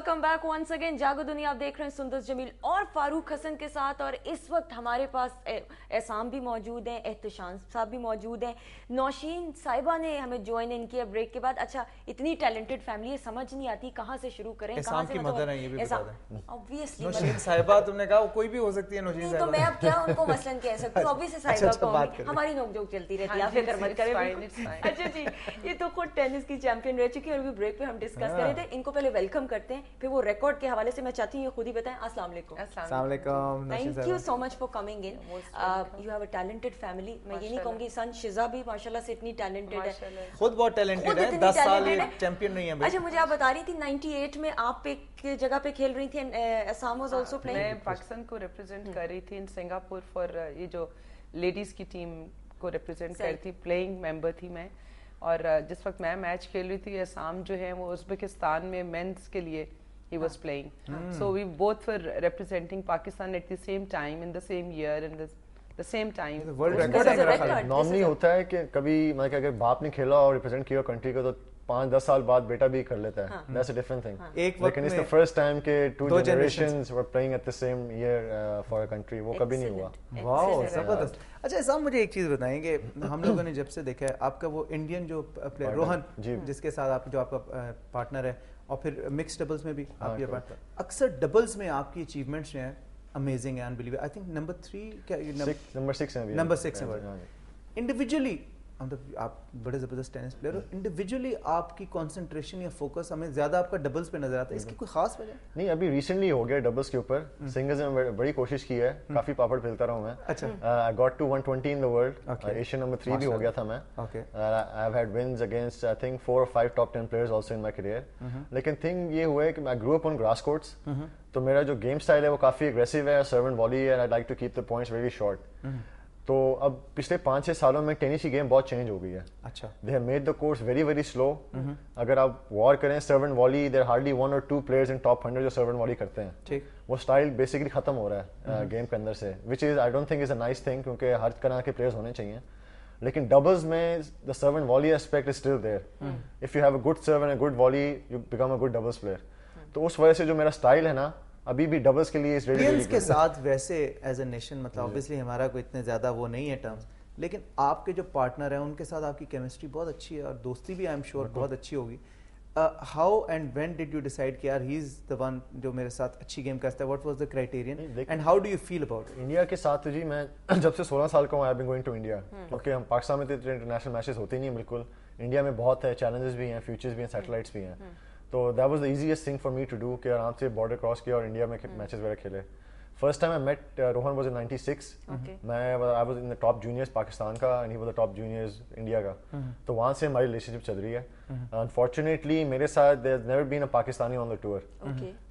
Welcome back once again. जागो दुनिया आप देख रहे हैं सुंदर जमील और फारूक हसन के साथ, और इस वक्त हमारे पास एहसाम भी मौजूद हैं, एहतशाम साहब भी मौजूद हैं, नौशीन साहिबा ने हमें ज्वाइन इन किया ब्रेक के बाद। अच्छा, इतनी टैलेंटेड फैमिली है, समझ नहीं आती कहाँ से शुरू करें, कहाँ से मदर है, ये भी बता दें। ऑब्वियसली नौशीन साहिबा, तुमने कहा कोई भी हो सकती है नौशीन साहिबा, तो मैं अब क्या उनको मसलन कह सकती हूँ, ऑब्वियसली साहिबा कहूंगी, हमारी नोकझोंक चलती रहती है, आप फिक्र मत करें। अच्छा जी, ये तो खुद टेनिस की चैंपियन रह चुकी है और अभी ब्रेक पे हम डिस्कस कर रहे थे। इनको पहले वेलकम करते हैं, फिर वो रिकॉर्ड के हवाले से मैं चाहती हूँ ये खुद ही बताएं। अस्सलाम वालेकुम, thank you so much for coming in. You have a talented family. मैं ये नहीं कहूंगी सन शिजा भी माशाल्लाह से इतनी टैलेंटेड है, खुद बहुत टैलेंटेड है, 10 साल चैंपियन रही है। अच्छा, मुझे आप बता रही थी 98 में आप एक जगह पे खेल रही थी, असम वाज आल्सो प्लेइंग। मैं पाकिस्तान को रिप्रेजेंट कर रही थी इन सिंगापुर फॉर ये जो लेडीज की टीम को रिप्रेजेंट कर रही थी, प्लेइंग मेंबर थी मैं। और जिस वक्त मैं मैच खेल रही थी, असम जो है वो उज़्बेकिस्तान में मेंस के लिए he was playing. So we both were representing Pakistan at the same time in the same year and the same time. World record normally होता है कि कभी मतलब अगर बाप ने खेला और रिप्रेजेंट किया कंट्री को तो 5-10 साल बाद बेटा भी कर लेता है. That's a different thing. लेकिन it's the first time के two generations were playing at the same year for a country. वो कभी नहीं हुआ. वाओ, जबरदस्त। अच्छा साहब, मुझे एक चीज बताएंगे, हम लोगों ने जब से देखा है आपका वो इंडियन जो प्लेयर रोहन, जिसके साथ आप जो आपका पार्टनर है, और फिर मिक्स डबल्स में भी आप ये बात, अक्सर डबल्स में आपकी अचीवमेंट्स जो हैं अमेजिंग है, अनबिलीवेबल। आई थिंक नंबर 3 क्या नंबर 6 है। इंडिविजुअली आप बड़े जबरदस्त टेनिस प्लेयर हो, इंडिविजुअली आपकी कंसंट्रेशन या फोकस हमें ज्यादा आपका डबल्स पे नजर आता है, इसकी कोई खास वजह? नहीं, अभी रिसेंटली हो गया डबल्स के ऊपर। सिंगल्स में बड़ी कोशिश की है, काफी पापड़ पेलता रहा हूं मैं। अच्छा, I got to 120 in the world, Asian number 3 भी हो गया था मैं। I have had wins against I think 4 or 5 top 10 players also in my career. लेकिन थिंग ये हुआ है कि I grow up on grass courts, तो मेरा जो गेम स्टाइल है वो काफी एग्रेसिव है, सर्व एंड वॉली है, and I like to keep the points very short. तो अब पिछले 5-6 सालों में टेनिस की गेम बहुत चेंज हो गई है। अच्छा, they have made the courts very very slow. अगर आप वॉर करें serve and volley, there hardly 1 or 2 players in top 100 जो सर्व एंड वॉली करते हैं। ठीक, वो स्टाइल बेसिकली खत्म हो रहा है गेम के अंदर से, which is I don't think is a nice thing, क्योंकि हर तरह के प्लेयर्स होने चाहिए। लेकिन डबल्स में the serve and volley aspect is still there. If you have a good serve and a good volley, you become a good doubles player. तो उस वजह से जो मेरा स्टाइल है ना, अभी भी डबल्स के लिए इस इंडियंस के साथ वैसे एज अ नेशन, मतलब ऑब्वियसली हमारा कोई इतने ज्यादा वो नहीं है टर्म्स, लेकिन आपके जो पार्टनर है उनके साथ आपकी केमिस्ट्री बहुत अच्छी है और दोस्ती भी आई एम श्योर बहुत अच्छी होगी। How and when did you decide कि यार ही इज द वन जो मेरे साथ अच्छी गेम करता है? What was the criterion and how do you feel about India के साथ? तो जी मैं जब से 16 साल का हूँ, I have been going to India, क्योंकि हम पाकिस्तान में तो इंटरनेशनल मैचेस होते नहीं है बिल्कुल। इंडिया में बहुत है, चैलेंजेस भी हैं, फ्यूचर्स भी हैं, सैटेलाइट्स भी हैं। तो that was the easiest thing for me to do कि आराम से बॉर्डर क्रॉस किया और इंडिया में मैचेस वगैरह खेले। First time I met Rohan was in 96। I was in the top juniors Pakistan का and he was the top juniors India का। तो वहाँ से हमारी रिलेशनशिप चल रही है। अनफॉर्चुनेटली मेरे साथ there has never been a Pakistani on the tour,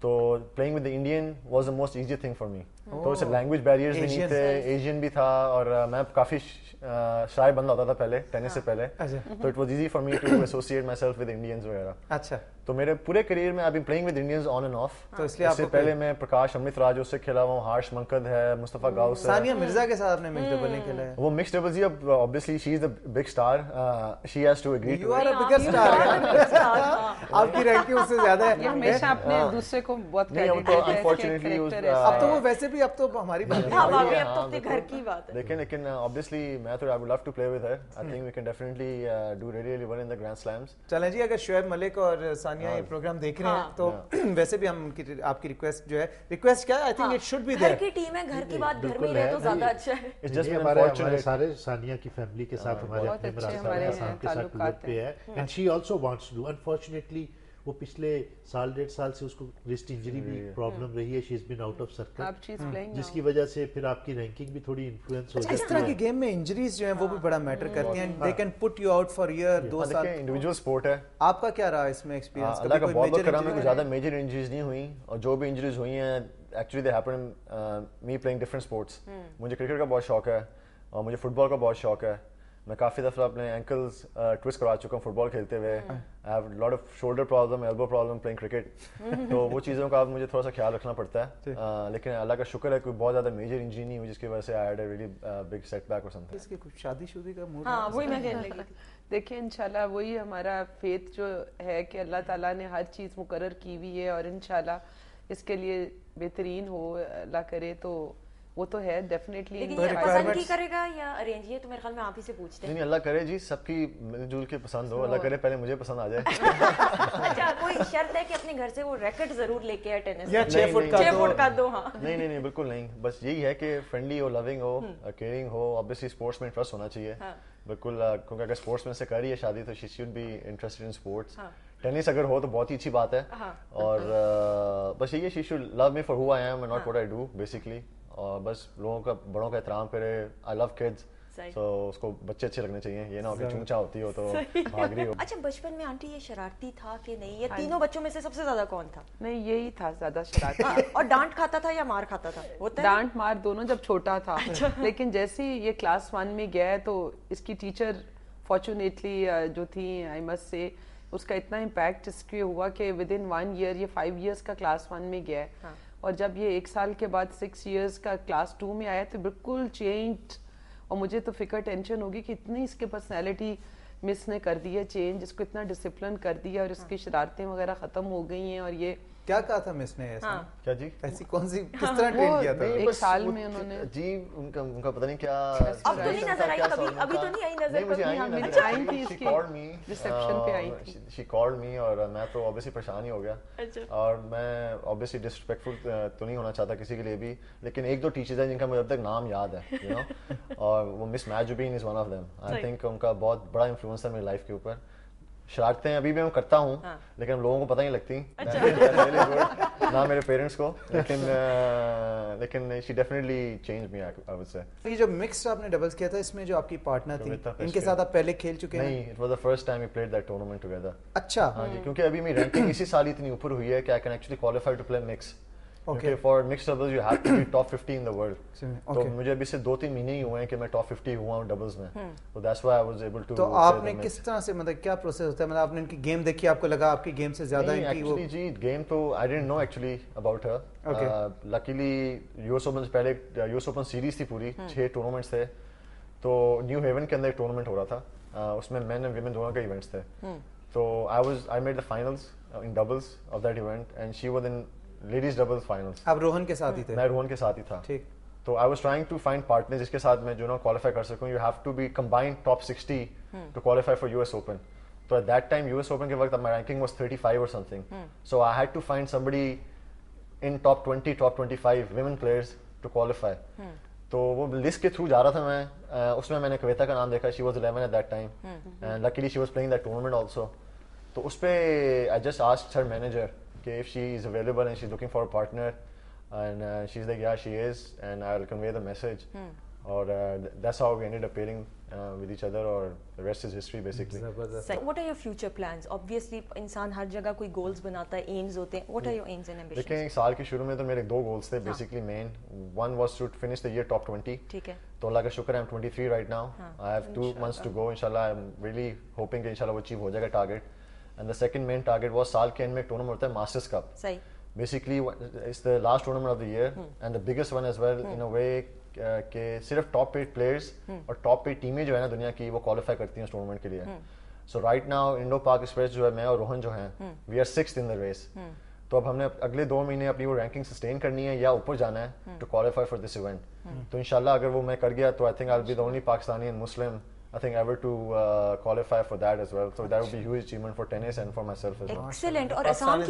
तो playing with the Indian was the most easy thing for me. तो इससे लैंग्वेज बैरियर्स भी नहीं थे, एशियन भी था, और मैं काफी शाय बंदा होता था पहले टेनिस से पहले। तो it was easy for me to associate myself with Indians वगैरह। अच्छा, तो मेरे पूरे करियर में I been playing with Indians on and off. तो इसलिए आपसे पहले मैं प्रकाश अमृत राज उससे खेला हुआ हूं, हार्श मंकद है, मुस्तफा गाउस है, सानिया मिर्जा के साथ आपने मिक्स डबल नहीं खेला है? वो मिक्स डबल्स ही, अब obviously she is the big star, she has to agree. You are a bigger star, आपकी रैंकिंग उससे ज्यादा है। हमेशा अपने दूसरे को बहुत क्रेडिट देते हैं। अनफॉर्चुनेटली अब तो वो वैसे भी, अब तो हमारी बात है, अब तो अपने घर की बात है। लेकिन ऑब्वियसली मैं तो I would love to play with her. I think we can definitely do really well in the grand slams. चलें जी, अगर शोएब मलिक और सानिया ये प्रोग्राम देख रहे हैं तो वैसे भी हम आपकी रिक्वेस्ट जो है, रिक्वेस्ट क्या है, I think it should be there. घर की टीम है, घर की बात घर में रहे तो ज्यादा अच्छा है। इट्स जस्ट हमारे सारे सानिया की फैमिली के साथ हमारे अपने मरासम के साथ टूर पे है, and she also wants to do. Unfortunately वो पिछले 1.5 साल से उसको रिस्ट इंजरी भी प्रॉब्लम रही है, she is been out of circle, जिसकी वजह से फिर आपकी रैंकिंग भी थोड़ी इन्फ्लुएंस हो जाती है। इस तरह की गेम में इंजरीज जो हैं वो भी बड़ा मैटर करती हैं, they can put you out for year, 2 साल। इंडिविजुअल स्पोर्ट है। आपका क्या रहा इसमें एक्सपीरियंस? अल्लाह का बहुत बहुत करम है, कोई ज्यादा मेजर इंजरीज नहीं हुई, और जो भी इंजरीज हुई हैं actually they happen me playing different sports. मुझे क्रिकेट का बहुत शौक है और मुझे फुटबॉल का बहुत शौक है, मैं काफ़ी दफ़ा अपने एंकल्स ट्विस्ट करवा चुका हूँ फुटबॉल खेलते हुए. I have lot off shoulder problem, elbow problem playing cricket. तो वो चीज़ों का मुझे थोड़ा सा ख्याल रखना पड़ता है. लेकिन अल्लाह का शुक्र है कोई बहुत ज़्यादा मेजर इंजरी नहीं हुई जिसकी वजह से I had a really big setback और समथिंग. इसकी कुछ शादी का मूड? हाँ वही मैं कहने लगी थी. देखिए इंशाल्लाह वही हमारा फेथ जो है कि अल्लाह ताला ने हर चीज़ मुकर्रर की हुई है और इंशाल्लाह इसके लिए बेहतरीन हो अल्लाह करे. तो वो तो है डेफिनेटली. लेकिन ये पसंद की करेगा या अरेंज? ये तो मेरे ख्याल में आप ही से पूछते हैं. नहीं अल्लाह करे जी सबकी मिलजुल के पसंद हो. अल्लाह करे पहले मुझे पसंद आ जाए. अच्छा कोई शर्त है कि अपने घर से वो रैकेट जरूर लेके आए टेनिस या 6 फुट का दो? हाँ नहीं बिल्कुल नहीं. बस यही है कि फ्रेंडली हो, लविंग हो, केयरिंग हो. ऑब्वियसली स्पोर्ट्स में इंटरेस्ट होना चाहिए. बिल्कुल, क्योंकि अगर स्पोर्ट्स में से कर रही है शादी तो she should be interested in sports. Tennis अगर हो तो बहुत ही अच्छी बात है. और बस यही है, she should love me for who I am and not what I do basically. और बस लोगों का, बड़ों का एहतराम करे. आई लव किड्स, तो उसको बच्चे अच्छे लगने चाहिए. ये ना हो कि चूंचा होती हो तो भाग रही हो. अच्छा बचपन में आंटी ये शरारती था कि नहीं? ये तीनों बच्चों में से सबसे ज्यादा कौन था? नहीं यही था ज्यादा शरारती. और डांट खाता था या मार खाता था? होता डांट मार दोनों जब छोटा था. लेकिन जैसे ही ये क्लास 1 में गया तो इसकी टीचर फॉर्चुनेटली जो थी, आई मस्ट से, उसका इतना इम्पैक्ट इसके हुआ कि विद इन 1 ईयर ये 5 इयर्स का क्लास 1 में गया. और जब ये 1 साल के बाद 6 इयर्स का क्लास 2 में आया तो बिल्कुल चेंज. और मुझे तो फिक्र टेंशन होगी कि इतनी इसके पर्सनैलिटी मिस ने कर दी है चेंज, इसको इतना डिसिप्लिन कर दिया और इसकी शरारतें वगैरह खत्म हो गई हैं. और ये क्या कहा था मिस ने ऐसा? क्या जी? ऐसी कौन सी किस तरह ट्रेन किया था? 1 साल में उन्होंने जी उनका पता नहीं क्या. अब तो नहीं नजर आई कभी? अभी तो नहीं आई नजर? नहीं मुझे आई थी नहीं. इसकी रिसेप्शन पे आई थी. शी कॉल्ड मी और मैं तो ऑब्वियसली परेशान ही हो गया. और मैं ऑब्वियसली डिसरिस्पेक्टफुल तो नहीं होना चाहता किसी के लिए भी, लेकिन 1-2 टीचर्स हैं जिनका मुझे अब तक नाम याद है, यू नो. और वो miss Majubeen is one of them. I think उनका बहुत बड़ा इन्फ्लुएंस है मेरी लाइफ के ऊपर. शरारतें अभी भी मैं करता हूँ, लेकिन लोगों को पता नहीं लगती. ना मेरे पेरेंट्स को, लेकिन she definitely changed me, I would say. ये जो मिक्स्ड आपने डबल्स किया था, इसमें जो आपकी पार्टनर थी, इनके साथ आप पहले खेल चुके हैं? नहीं, it was the first time we played that tournament together. अच्छा. हाँ जी, क्योंकि अभी मेरी रैंकिंग इसी साल इतनी ऊपर हुई है कि I can actually qualify to play mix. Okay. For mixed doubles you have to be top 50 in the world. तो मुझे अभी से 2-3 महीने ही हुए हैं कि मैं टॉप 50 हुआ हूं डबल्स में. तो that's why I was able to. तो आपने किस तरह से, मतलब क्या प्रोसेस होता है? मतलब आपने इनकी गेम देखी, आपको लगा आपकी गेम से ज्यादा इनकी वो? जी गेम तो I didn't know actually about her. Luckily US open से पहले यूएस ओपन सीरीज थी पूरी, 6 टूर्नामेंट्स थे. तो न्यू हेवन के अंदर एक टूर्नामेंट हो रहा था, उसमें मेन एंड वुमेन दोनों के इवेंट्स थे. तो I made the finals in doubles of that event and she was in ladies doubles finals. आप रोहन के साथ ही थे? मैं रोहन के साथ ही था. ठीक. तो I was trying to find partner जिसके साथ मैं जो ना क्वालिफाई कर सकूं. You have to be combined top 60 to qualify for US Open. तो at that time US Open के वक्त माय रैंकिंग वाज 35 और something. So I had to find somebody in top 20 top 25 women players to qualify. तो वो list के through जा रहा था मैं. उसमें मैंने कविता का नाम देखा. She was 11 eight that time and luckily she was playing that tournament also. तो उस पे I just asked her manager if she is available and she's looking for a partner, and she's like yeah she is, and I'll convey the message. Or that's how we ended up pairing with each other, or the rest is history basically. So, what are your future plans? Obviously इंसान हर जगह कोई goals बनाता है, aims होते हैं. What are your aims and ambitions? देखिए साल के शुरू में तो मेरे 2 goals थे basically main. One was to finish the year top 20. ठीक है. तो अल्लाह का शुक्र है I'm 23 right now. I have 2 months to go. इंशाल्लाह I'm really hoping कि इंशाल्लाह वो achieve हो जाएगा target. And the second main target was साल के end में एक टूर्नामेंट होता है मास्टर्स कप. सही. Basically it's the last tournament of the year and the biggest one as well in a way कि सिर्फ टॉप 8 प्लेयर्स और टॉप 8 टीमें जो है ना दुनिया की वो क्वालिफाई करती हैं उस टूर्नामेंट के लिए. So right now Indo Pak Express जो है, मैं और रोहन जो हैं, we are 6th in the race. तो अब हमने अगले 2 महीने अपनी वो रैंकिंग सस्टेन करनी है या ऊपर जाना है to qualify for this event. तो इंशाल्लाह अगर वो मैं कर गया तो I think I will be the only Pakistani and Muslim I think ever to qualify for that as well. So that would be a huge achievement for tennis and for myself as well. Excellent. और असम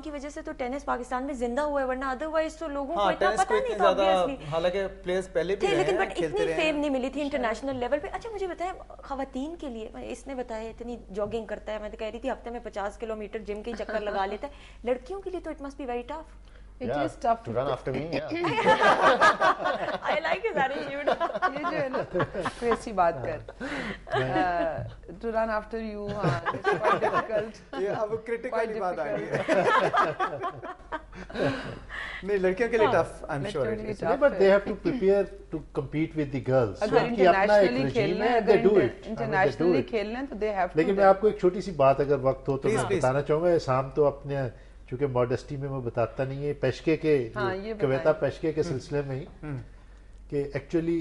की वजह से तो tennis Pakistan में जिंदा हुआ है, वरना अदरवाइज तो लोगों को इतना पता नहीं था ऑब्वियसली. हालांकि प्लेयर्स पहले भी लेकिन बट इतनी फेम नहीं मिली थी इंटरनेशनल लेवल पे. अच्छा मुझे बताएं, खवातीन के लिए इसने बताया इतनी जॉगिंग करता है, मैं तो कह रही थी हफ्ते में 50 किलोमीटर जिम के चक्कर लगा लेता है. लड़कियों के लिए तो it must be very tough. It is tough to run after me. I like his attitude. ये जो है ना कोई ऐसी बात कर to run after you, हाँ, it's quite difficult. ये अब क्रिटिकल की बात आ गई है. नहीं, लड़कियों के लिए tough, I'm sure it is. But they have to prepare to compete with the girls. अगर internationally खेलना है, they do it. Internationally खेलना है तो they have to. लेकिन मैं आपको एक छोटी सी बात अगर वक्त हो तो मैं बताना चाहूँगा. शाम तो अपने चूँकि मॉडेस्टी में मैं बताता नहीं है, पेशके के कविता पेशके के सिलसिले में ही कि एक्चुअली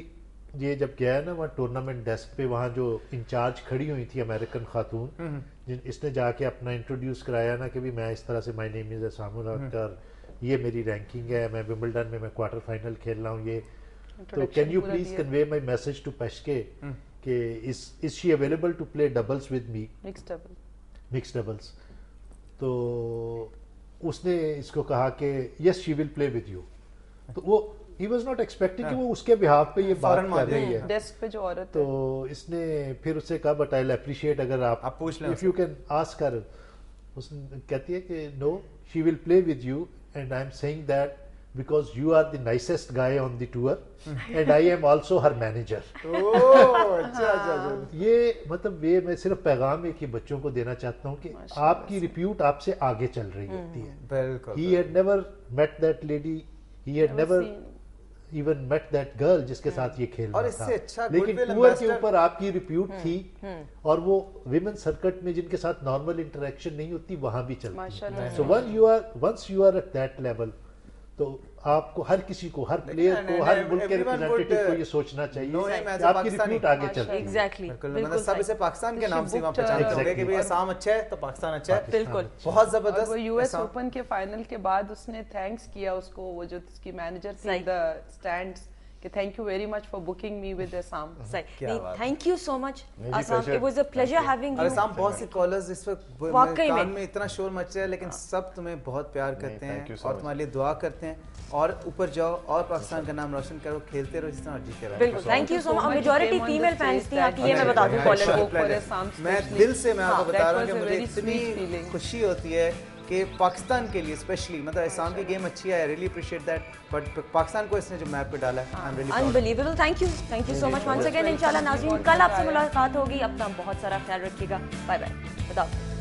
ये जब गया ना वहाँ टूर्नामेंट डेस्क पे, वहाँ जो इंचार्ज खड़ी हुई थी अमेरिकन खातून, इसने जाके अपना इंट्रोड्यूस कराया ना कि भी मैं इस तरह से my name is Asamul Akhtar, ये मेरी रैंकिंग है, मैं विंबलडन में मैं क्वार्टर फाइनल खेल रहा हूँ, ये तो can you please convey my message to पेशके कि is she available to play doubles with me, mixed doubles. तो उसने इसको कहा कि yes she will play with you. तो वो he was not expecting कि वो उसके बिहाफ पे ये बात कर रही है डेस्क पे जो औरत तो इसने फिर उससे कहा बट आई अप्रिशिएट अगर आप पूछ लें if you can ask her. उसने कहती है कि no she will play with you and I am saying that because you are the nicest guy on the tour and I am also her manager. अच्छा. ये मतलब ये मैं सिर्फ पैगाम एक ही बच्चों को देना चाहता हूँ कि आपकी रिप्यूट आपसे आगे चल रही होती है. बिल्कुल. He had never met that lady, he had never even met that girl जिसके साथ ये खेल रहा था. अच्छा लेकिन टूर के ऊपर आपकी रिप्यूट थी और वो विमेन सर्किट में जिनके साथ नॉर्मल इंटरेक्शन नहीं होती वहां भी चलती है. So once you are at that level तो आपको हर किसी को, हर प्लेयर को, हर मुल्क के रिप्रेजेंटेटिव को ये सोचना चाहिए कि आपकी रिप्यूट आगे चलती है. एग्जैक्टली. मतलब सब इसे पाकिस्तान के नाम से वहां पहचानते होंगे कि भाई असम अच्छा है तो पाकिस्तान अच्छा है. बिल्कुल. बहुत जबरदस्त. वो यूएस ओपन के फाइनल के बाद उसने थैंक्स किया उसको, वो जो उसकी मैनेजर थी द स्टैंड्स कि thank you very much for booking me with Assam. Thank you so much Assam, it was a pleasure having you. Assam बहुत सी कॉलर्स इस वक्त कान में इतना शोर मच रहा है लेकिन सब तुम्हें बहुत प्यार करते हैं और तुम्हारे लिए दुआ करते हैं और ऊपर जाओ और पाकिस्तान का नाम रोशन करो, खेलते रहो जिस तरह जीते रहो. बिल्कुल. Thank you so much. Majority female fans थी आपकी, ये मैं बता दूं कॉलर को. मैं दिल से मैं आपको बता रहा हूं कि मुझे इतनी खुशी होती है कि पाकिस्तान के लिए स्पेशली, मतलब असम की गेम अच्छी है, I really appreciate that, but Pakistan को इसने जो मैप पे डाला है I am really unbelievable. Thank you so much once again. इंशाल्लाह नाज़रीन कल आपसे मुलाकात होगी. अपना बहुत सारा ख्याल रखिएगा. Bye bye.